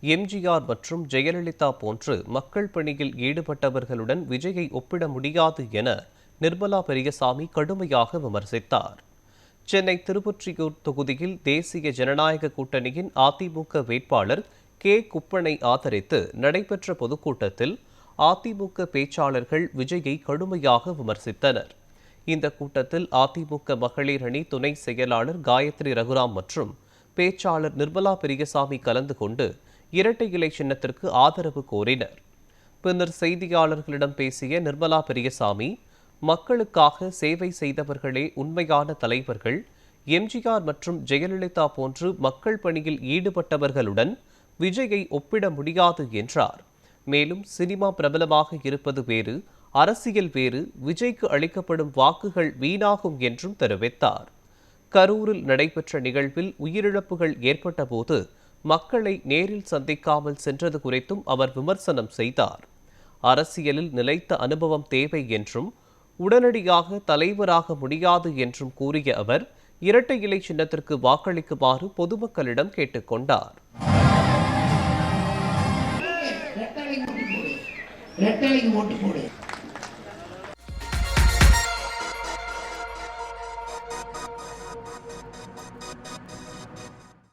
எம்ஜிஆர் மற்றும் ஜெயலலிதா போன்று மக்கள் பணியில் ஈடுபட்டவர்களுடன் விஜயை ஒப்பிட முடியாது என நிர்மலா பெரியசாமி கடுமையாக விமர்சித்தார். சென்னை திருவொற்றியூர் தொகுதியில் தேசிய ஜனநாயக கூட்டணியின் அதிமுக வேட்பாளர் கே. குப்பனை ஆதரித்து நடைபெற்ற பொதுக்கூட்டத்தில் அதிமுக பேச்சாளர்கள் விஜயை கடுமையாக விமர்சித்தனர். இந்த கூட்டத்தில் அதிமுக மகளிர் அணி துணை செயலாளர் காயத்ரி ரகுராம் மற்றும் பேச்சாளர் நிர்மலா பெரியசாமி கலந்து கொண்டு இரட்டை இலை சின்னத்திற்கு ஆதரவு கோரினர். பின்னர் செய்தியாளர்களிடம் பேசிய நிர்மலா பெரியசாமி, மக்களுக்காக சேவை செய்தவர்களே உண்மையான தலைவர்கள், எம்ஜிஆர் மற்றும் ஜெயலலிதா போன்று மக்கள் பணியில் ஈடுபட்டவர்களுடன் விஜயை ஒப்பிட முடியாது என்றார். மேலும் சினிமா பிரபலமாக இருப்பது வேறு, அரசியல் வேறு, விஜய்க்கு அளிக்கப்படும் வாக்குகள் வீணாகும் என்றும் தெரிவித்தார். கரூரில் நடைபெற்ற நிகழ்வில் உயிரிழப்புகள் ஏற்பட்ட போது மக்களை நேரில் சந்திக்காமல் சென்றது குறித்தும் அவர் விமர்சனம் செய்தார். அரசியலில் நிலைத்த அனுபவம் தேவை என்றும் உடனடியாக தலைவராக முடியாது என்றும் கூறிய அவர் இரட்டை இலை சின்னத்திற்கு வாக்களிக்குமாறு பொதுமக்களிடம் கேட்டுக்கொண்டார். ரெட்டலைக்கு ஓட்டு போடு.